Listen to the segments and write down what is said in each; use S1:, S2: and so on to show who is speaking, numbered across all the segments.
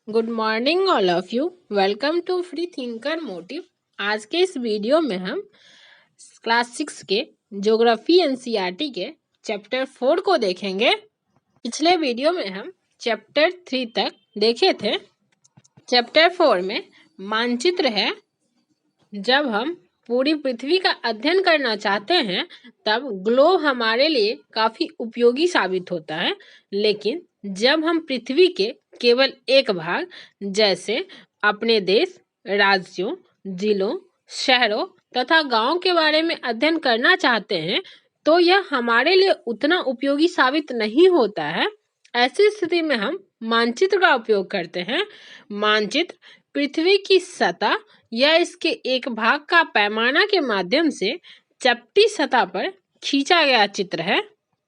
S1: Good morning all of you. Welcome to free thinker motive. आज के इस video में हम क्लास 6 के ज्योग्राफी एनसीईआरटी के चैप्टर 4 को देखेंगे। पिछले वीडियो में हम चैप्टर 3 तक देखे थे। चैप्टर 4 में मानचित्र है। जब हम पूरी पृथ्वी का अध्ययन करना चाहते हैं तब ग्लोब हमारे लिए काफी उपयोगी साबित होता है, लेकिन जब हम पृथ्वी के केवल एक भाग जैसे अपने देश, राज्यों, जिलों, शहरों तथा गांवों के बारे में अध्ययन करना चाहते हैं तो यह हमारे लिए उतना उपयोगी साबित नहीं होता है। ऐसी स्थिति में हम मानचित्र का उपयोग करते हैं। मानचित्र पृथ्वी की सतह या इसके एक भाग का पैमाना के माध्यम से चपटी सतह पर खींचा गया चित्र है।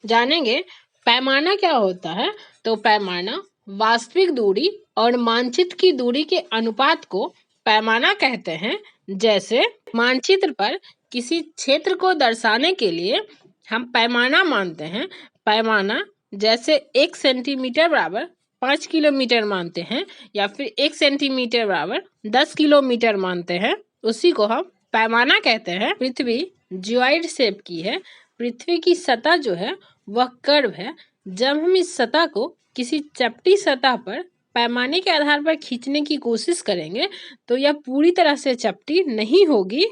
S1: जानेंगे पैमाना क्या होता है। तो पैमाना वास्तविक दूरी और मानचित्र की दूरी के अनुपात को पैमाना कहते हैं। जैसे मानचित्र पर किसी क्षेत्र को दर्शाने के लिए हम पैमाना मानते हैं। पैमाना जैसे 1 सेंटीमीटर बराबर 5 किलोमीटर मानते हैं या फिर 1 सेंटीमीटर बराबर 10 किलोमीटर मानते हैं, उसी को हम पैमाना कहते हैं। पृथ्वी ज्वाइड शेप की है। पृथ्वी की सतह जो है वह कर्व है। जब हम इस सतह को किसी चपटी सतह पर पैमाने के आधार पर खींचने की कोशिश करेंगे तो यह पूरी तरह से चपटी नहीं होगी।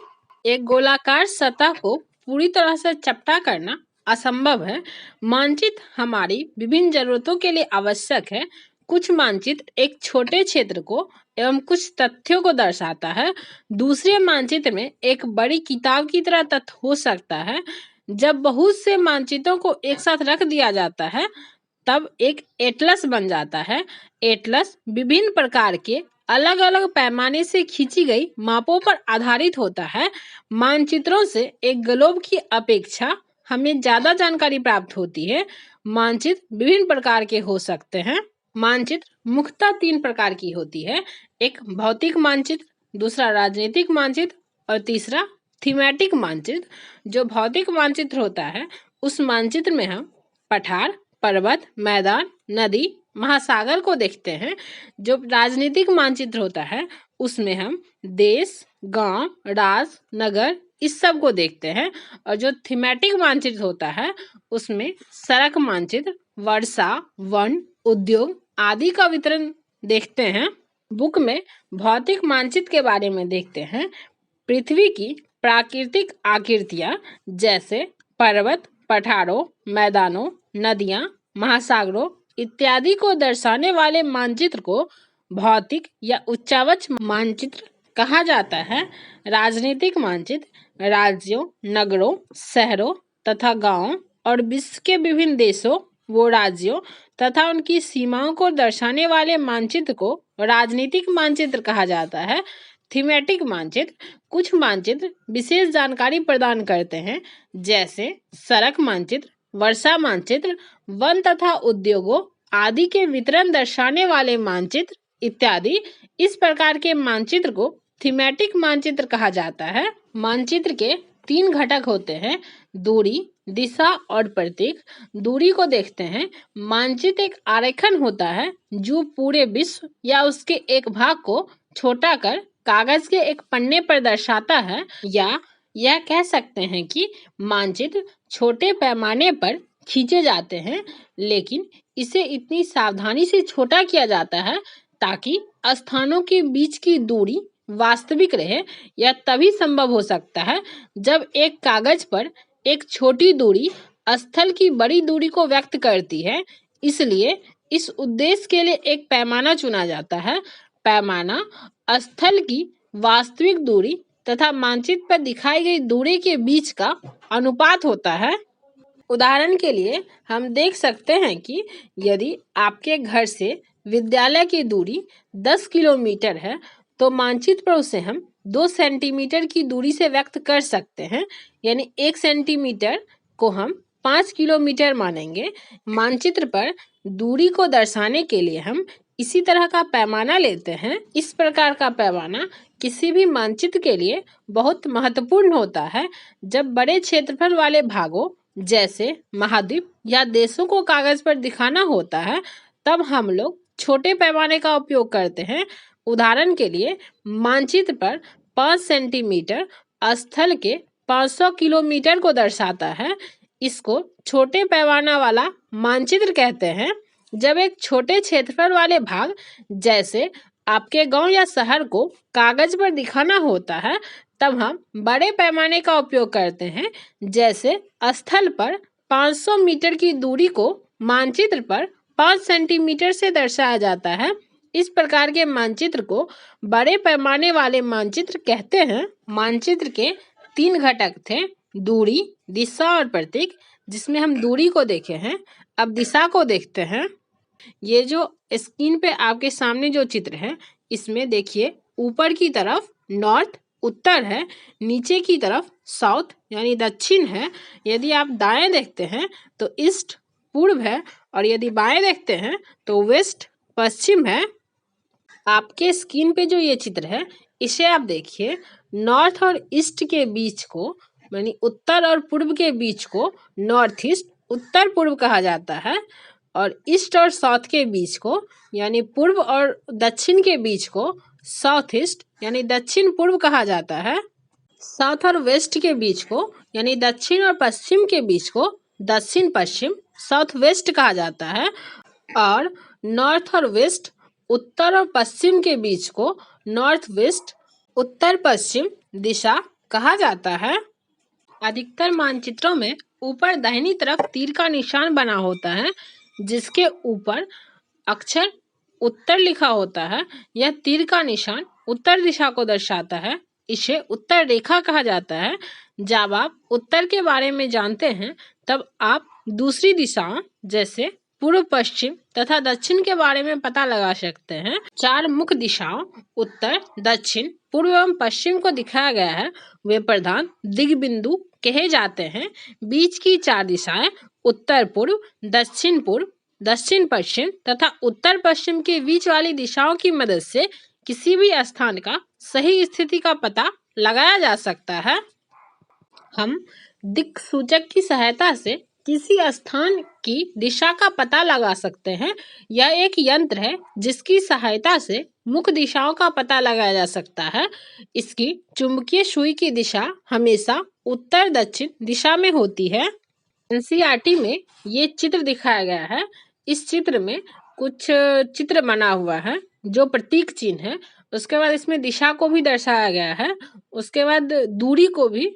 S1: एक गोलाकार सतह को पूरी तरह से चपटा करना असंभव है। मानचित्र हमारी विभिन्न जरूरतों के लिए आवश्यक है। कुछ मानचित्र एक छोटे क्षेत्र को एवं कुछ तथ्यों को दर्शाता है। दूसरे मानचित्र में एक बड़ी किताब की तरह तथ्य हो सकता है। जब बहुत से मानचित्रों को एक साथ रख दिया जाता है तब एक एटलस बन जाता है। एटलस विभिन्न प्रकार के अलग अलग पैमाने से खींची गई मापों पर आधारित होता है। मानचित्रों से एक ग्लोब की अपेक्षा हमें ज्यादा जानकारी प्राप्त होती है। मानचित्र विभिन्न प्रकार के हो सकते हैं। मानचित्र मुख्यतः 3 प्रकार की होती है। एक भौतिक मानचित्र, दूसरा राजनीतिक मानचित्र और तीसरा थीमेटिक मानचित्र। जो भौतिक मानचित्र होता है उस मानचित्र में हम पठार, पर्वत, मैदान, नदी, महासागर को देखते हैं। जो राजनीतिक मानचित्र होता है उसमें हम देश, गांव, राज्य, नगर इस सब को देखते हैं। और जो थीमेटिक मानचित्र होता है उसमें सड़क मानचित्र, वर्षा, वन, उद्योग आदि का वितरण देखते हैं। बुक में भौतिक मानचित्र के बारे में देखते हैं। पृथ्वी की प्राकृतिक आकृतियां जैसे पर्वत, पठारों, मैदानों, नदियां, महासागरों इत्यादि को दर्शाने वाले मानचित्र को भौतिक या उच्चावच मानचित्र कहा जाता है। राजनीतिक मानचित्र राज्यों, नगरों, शहरों तथा गांवों और विश्व के विभिन्न देशों वो राज्यों तथा उनकी सीमाओं को दर्शाने वाले मानचित्र को राजनीतिक मानचित्र कहा जाता है। थीमेटिक मानचित्र कुछ मानचित्र विशेष जानकारी प्रदान करते हैं, जैसे सड़क मानचित्र, वर्षा मानचित्र, वन तथा उद्योगों आदि के वितरण दर्शाने वाले मानचित्र इत्यादि। इस प्रकार के मानचित्र को थीमेटिक मानचित्र कहा जाता है। मानचित्र के 3 घटक होते हैं, दूरी, दिशा और प्रतीक। दूरी को देखते हैं। मानचित्र एक आरेखन होता है जो पूरे विश्व या उसके एक भाग को छोटा कर कागज के एक पन्ने पर दर्शाता है। या यह कह सकते हैं कि मानचित्र छोटे पैमाने पर खींचे जाते हैं, लेकिन इसे इतनी सावधानी से छोटा किया जाता है ताकि स्थानों के बीच की दूरी वास्तविक रहे। यह तभी संभव हो सकता है जब एक कागज पर एक छोटी दूरी स्थल की बड़ी दूरी को व्यक्त करती है। इसलिए इस उद्देश्य के लिए एक पैमाना चुना जाता है। पैमाना स्थल की वास्तविक दूरी तथा मानचित्र पर दिखाई गई दूरी के बीच का अनुपात होता है। उदाहरण के लिए हम देख सकते हैं कि यदि आपके घर से विद्यालय की दूरी 10 किलोमीटर है तो मानचित्र पर उसे हम 2 सेंटीमीटर की दूरी से व्यक्त कर सकते हैं। यानी 1 सेंटीमीटर को हम 5 किलोमीटर मानेंगे। मानचित्र पर दूरी को दर्शाने के लिए हम इसी तरह का पैमाना लेते हैं। इस प्रकार का पैमाना किसी भी मानचित्र के लिए बहुत महत्वपूर्ण होता है। जब बड़े क्षेत्रफल वाले भागों जैसे महाद्वीप या देशों को कागज पर दिखाना होता है तब हम लोग छोटे पैमाने का उपयोग करते हैं। उदाहरण के लिए मानचित्र पर 5 सेंटीमीटर स्थल के 500 किलोमीटर को दर्शाता है। इसको छोटे पैमाना वाला मानचित्र कहते हैं। जब एक छोटे क्षेत्रफल वाले भाग जैसे आपके गांव या शहर को कागज पर दिखाना होता है तब हम बड़े पैमाने का उपयोग करते हैं। जैसे स्थल पर 500 मीटर की दूरी को मानचित्र पर 5 सेंटीमीटर से दर्शाया जाता है। इस प्रकार के मानचित्र को बड़े पैमाने वाले मानचित्र कहते हैं। मानचित्र के 3 घटक थे, दूरी, दिशा और प्रतीक, जिसमें हम दूरी को देखे हैं। अब दिशा को देखते हैं। ये जो स्क्रीन पे आपके सामने जो चित्र है, इसमें देखिए ऊपर की तरफ नॉर्थ उत्तर है, नीचे की तरफ साउथ यानी दक्षिण है। यदि आप दाएं देखते हैं तो ईस्ट पूर्व है और यदि बाएं देखते हैं तो वेस्ट पश्चिम है। आपके स्क्रीन पे जो ये चित्र है इसे आप देखिए, नॉर्थ और ईस्ट के बीच को यानी उत्तर और पूर्व के बीच को नॉर्थ ईस्ट उत्तर पूर्व कहा जाता है और ईस्ट और साउथ के बीच को यानी पूर्व और दक्षिण के बीच को साउथ ईस्ट यानी दक्षिण पूर्व कहा जाता है। साउथ और वेस्ट के बीच को यानी दक्षिण और पश्चिम के बीच को दक्षिण पश्चिम साउथ वेस्ट कहा जाता है और नॉर्थ और वेस्ट उत्तर और पश्चिम के बीच को नॉर्थ वेस्ट उत्तर पश्चिम दिशा कहा जाता है। अधिकतर मानचित्रों में ऊपर दाहिनी तरफ तीर का निशान बना होता है जिसके ऊपर अक्षर उत्तर लिखा होता है। यह तीर का निशान उत्तर दिशा को दर्शाता है। इसे उत्तर रेखा कहा जाता है। जब आप उत्तर के बारे में जानते हैं तब आप दूसरी दिशाओं जैसे पूर्व पश्चिम तथा दक्षिण के बारे में पता लगा सकते हैं। 4 मुख्य दिशाओं उत्तर दक्षिण पूर्व एवं पश्चिम को दिखाया गया है। वे प्रधान दिग्बिंदु कहे जाते हैं। बीच की 4 दिशाएं उत्तर पूर्व, दक्षिण पश्चिम तथा उत्तर पश्चिम के बीच वाली दिशाओं की मदद से किसी भी स्थान का सही स्थिति का पता लगाया जा सकता है। हम दिक्सूचक की सहायता से किसी स्थान की दिशा का पता लगा सकते हैं। यह एक यंत्र है जिसकी सहायता से मुख्य दिशाओं का पता लगाया जा सकता है। इसकी चुंबकीय सुई की दिशा हमेशा उत्तर दक्षिण दिशा में होती है। एनसीईआरटी में ये चित्र दिखाया गया है। इस चित्र में कुछ चित्र बना हुआ है जो प्रतीक चिन्ह है। उसके बाद इसमें दिशा को भी दर्शाया गया है। उसके बाद दूरी को भी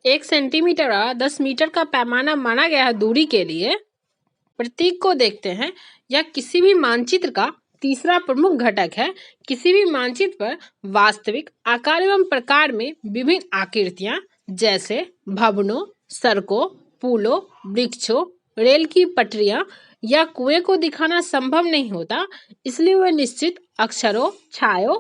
S1: 1 सेंटीमीटर और 10 मीटर का पैमाना माना गया है दूरी के लिए। प्रतीक को देखते हैं। यह किसी भी मानचित्र का तीसरा प्रमुख घटक है। किसी भी मानचित्र पर वास्तविक आकार एवं प्रकार में विभिन्न आकृतियां जैसे भवनों, सड़कों, पुलों, वृक्षों, रेल की पटरियां या कुएं को दिखाना संभव नहीं होता। इसलिए वह निश्चित अक्षरों, छायों,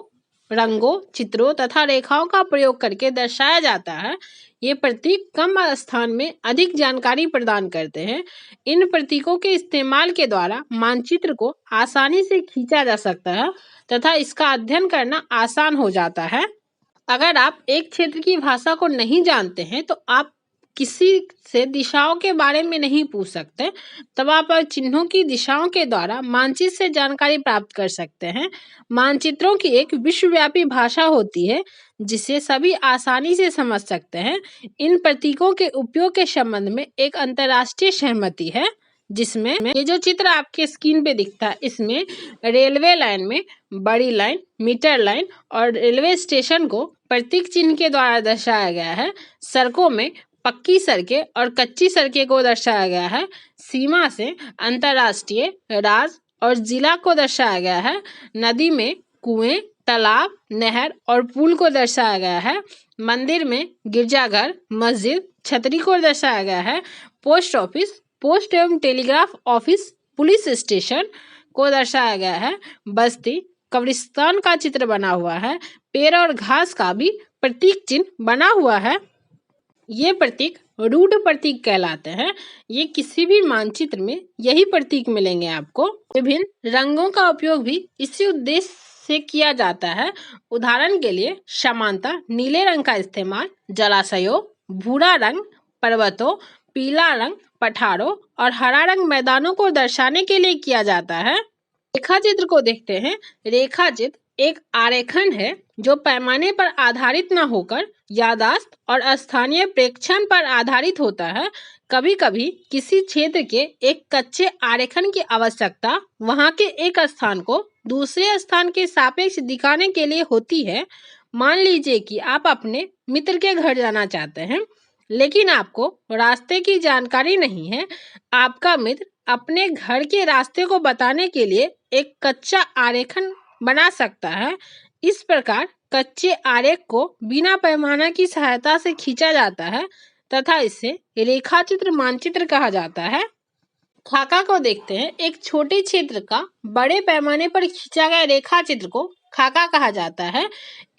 S1: रंगों, चित्रों तथा रेखाओं का प्रयोग करके दर्शाया जाता है। ये प्रतीक कम स्थान में अधिक जानकारी प्रदान करते हैं। इन प्रतीकों के इस्तेमाल के द्वारा मानचित्र को आसानी से खींचा जा सकता है तथा इसका अध्ययन करना आसान हो जाता है। अगर आप एक क्षेत्र की भाषा को नहीं जानते हैं तो आप किसी से दिशाओं के बारे में नहीं पूछ सकते। तब आप चिन्हों की दिशाओं के द्वारा मानचित्र से जानकारी प्राप्त कर सकते हैं। मानचित्रों की एक विश्वव्यापी भाषा होती है जिसे सभी आसानी से समझ सकते हैं। इन प्रतीकों के उपयोग के संबंध में एक अंतर्राष्ट्रीय सहमति है जिसमें ये जो चित्र आपके स्क्रीन पे दिखता है इसमें रेलवे लाइन में बड़ी लाइन, मीटर लाइन और रेलवे स्टेशन को प्रतीक चिन्ह के द्वारा दर्शाया गया है। सड़कों में पक्की सड़कें और कच्ची सड़कें को दर्शाया गया है। सीमा से अंतर्राष्ट्रीय, राज्य और जिला को दर्शाया गया है। नदी में कुएं, तालाब, नहर और पुल को दर्शाया गया है। मंदिर में गिरजाघर, मस्जिद, छतरी को दर्शाया गया है। पोस्ट ऑफिस, पोस्ट एवं टेलीग्राफ ऑफिस, पुलिस स्टेशन को दर्शाया गया है। बस्ती, कब्रिस्तान का चित्र बना हुआ है। पेड़ और घास का भी प्रतीक चिन्ह बना हुआ है। ये प्रतीक रूढ़ प्रतीक कहलाते हैं। ये किसी भी मानचित्र में यही प्रतीक मिलेंगे आपको। विभिन्न रंगों का उपयोग भी इसी उद्देश्य से किया जाता है। उदाहरण के लिए समांतर नीले रंग का इस्तेमाल जलाशयों, भूरा रंग पर्वतों, पीला रंग पठारों और हरा रंग मैदानों को दर्शाने के लिए किया जाता है। रेखा चित्र को देखते हैं। रेखा चित्र एक आरेखन है जो पैमाने पर आधारित न होकर याददाश्त और स्थानीय प्रेक्षण पर आधारित होता है। कभी कभी किसी क्षेत्र के एक कच्चे आरेखन की आवश्यकता वहां के एक स्थान को दूसरे स्थान के सापेक्ष दिखाने के लिए होती है। मान लीजिए कि आप अपने मित्र के घर जाना चाहते हैं, लेकिन आपको रास्ते की जानकारी नहीं है। आपका मित्र अपने घर के रास्ते को बताने के लिए एक कच्चा आरेखन बना सकता है। इस प्रकार कच्चे आरेख को बिना पैमाना की सहायता से खींचा जाता है तथा इसे रेखाचित्र मानचित्र कहा जाता है। खाका को देखते हैं। एक छोटे क्षेत्र का बड़े पैमाने पर खींचा गया रेखा चित्र को खाका कहा जाता है।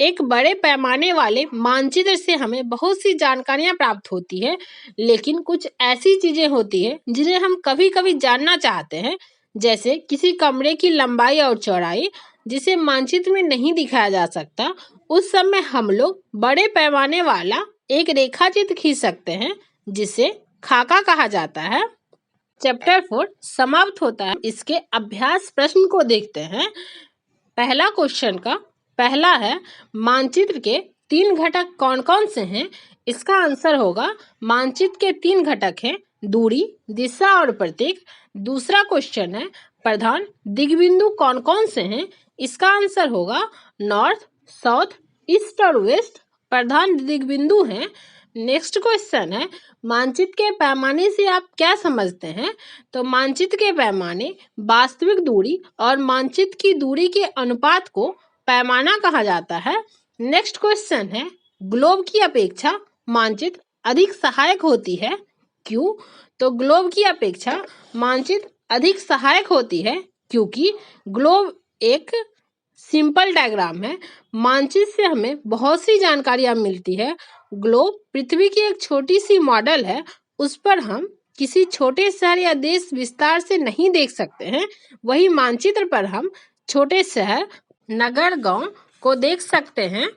S1: एक बड़े पैमाने वाले मानचित्र से हमें बहुत सी जानकारियां प्राप्त होती है, लेकिन कुछ ऐसी चीजें होती है जिन्हें हम कभी कभी जानना चाहते हैं, जैसे किसी कमरे की लंबाई और चौड़ाई, जिसे मानचित्र में नहीं दिखाया जा सकता। उस समय हम लोग बड़े पैमाने वाला एक रेखा चित्र खींच सकते हैं, जिसे खाका कहा जाता है। चैप्टर 4 समाप्त होता है। इसके अभ्यास प्रश्न को देखते हैं। पहला क्वेश्चन का पहला है, मानचित्र के 3 घटक कौन कौन से हैं? इसका आंसर होगा, मानचित्र के 3 घटक हैं, दूरी, दिशा और प्रतीक। दूसरा क्वेश्चन है, प्रधान दिग्बिंदु कौन कौन से हैं? इसका आंसर होगा, नॉर्थ, साउथ, ईस्ट और वेस्ट प्रधान दिग्बिंदु हैं। नेक्स्ट क्वेश्चन है, मानचित्र के पैमाने से आप क्या समझते हैं? तो मानचित्र के पैमाने वास्तविक दूरी और मानचित्र की दूरी के अनुपात को पैमाना कहा जाता है। नेक्स्ट क्वेश्चन है, ग्लोब की अपेक्षा मानचित्र अधिक सहायक होती है, क्यों? तो ग्लोब की अपेक्षा मानचित्र अधिक सहायक होती है क्योंकि ग्लोब एक सिंपल डायग्राम है। मानचित्र से हमें बहुत सी जानकारियां मिलती है। ग्लोब पृथ्वी की एक छोटी सी मॉडल है, उस पर हम किसी छोटे शहर या देश विस्तार से नहीं देख सकते हैं। वही मानचित्र पर हम छोटे शहर, नगर, गांव को देख सकते हैं।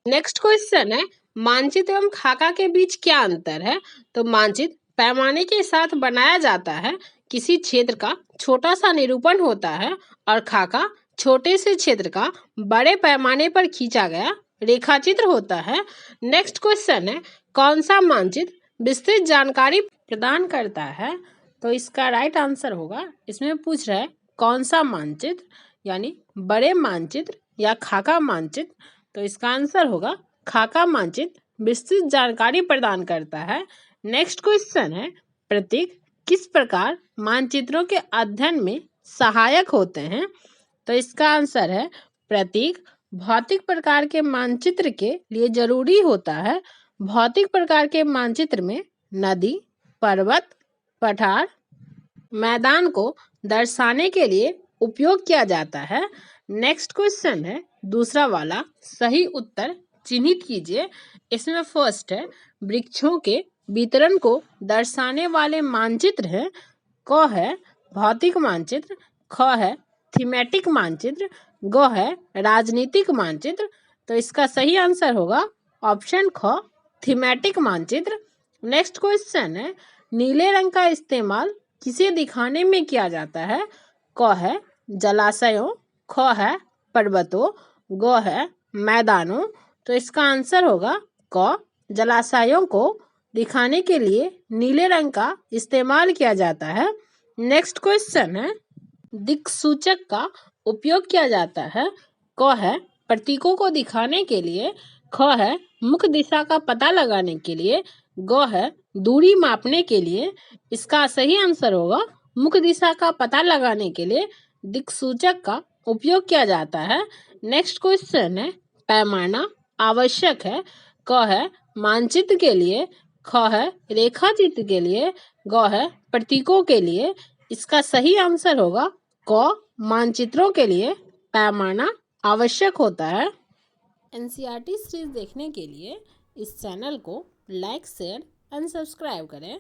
S1: नेक्स्ट क्वेश्चन है, मानचित्र एवं खाका के बीच क्या अंतर है? तो मानचित्र पैमाने के साथ बनाया जाता है, किसी क्षेत्र का छोटा सा निरूपण होता है, और खाका छोटे से क्षेत्र का बड़े पैमाने पर खींचा गया रेखाचित्र होता है। नेक्स्ट क्वेश्चन है, कौन सा मानचित्र विस्तृत जानकारी प्रदान करता है? तो इसका राइट आंसर होगा, इसमें पूछ रहा है कौन सा मानचित्र, यानी बड़े मानचित्र या खाका मानचित्र। तो इसका आंसर होगा, खाका मानचित्र विस्तृत जानकारी प्रदान करता है। नेक्स्ट क्वेश्चन है, प्रतीक किस प्रकार मानचित्रों के अध्ययन में सहायक होते हैं? तो इसका आंसर है, प्रतीक भौतिक प्रकार के मानचित्र के लिए जरूरी होता है। भौतिक प्रकार के मानचित्र में नदी, पर्वत, पठार, मैदान को दर्शाने के लिए उपयोग किया जाता है। नेक्स्ट क्वेश्चन है, दूसरा वाला सही उत्तर चिन्हित कीजिए। इसमें फर्स्ट है, वृक्षों के वितरण को दर्शाने वाले मानचित्र हैं। क है भौतिक मानचित्र, ख है थीमेटिक मानचित्र, ग है राजनीतिक मानचित्र। तो इसका सही आंसर होगा ऑप्शन ख, थीमेटिक मानचित्र। नेक्स्ट क्वेश्चन है, नीले रंग का इस्तेमाल किसे दिखाने में किया जाता है? क है जलाशयों, ख है पर्वतों, ग है मैदानों। तो इसका आंसर होगा क, जलाशयों को दिखाने के लिए नीले रंग का इस्तेमाल किया जाता है। नेक्स्ट क्वेश्चन है, दिक्सूचक का उपयोग किया जाता है। क है प्रतीकों को दिखाने के लिए, ख है मुख्य दिशा का पता लगाने के लिए, ग है दूरी मापने के लिए। इसका सही आंसर होगा, मुख्य दिशा का पता लगाने के लिए दिक्सूचक का उपयोग किया जाता है। नेक्स्ट क्वेश्चन है, पैमाना आवश्यक है। क है मानचित्र के लिए, ख है रेखा चित्र के लिए, ग है प्रतीकों के लिए। इसका सही आंसर होगा क, मानचित्रों के लिए पैमाना आवश्यक होता है। एनसीईआरटी सीरीज देखने के लिए इस चैनल को लाइक, शेयर एंड सब्सक्राइब करें।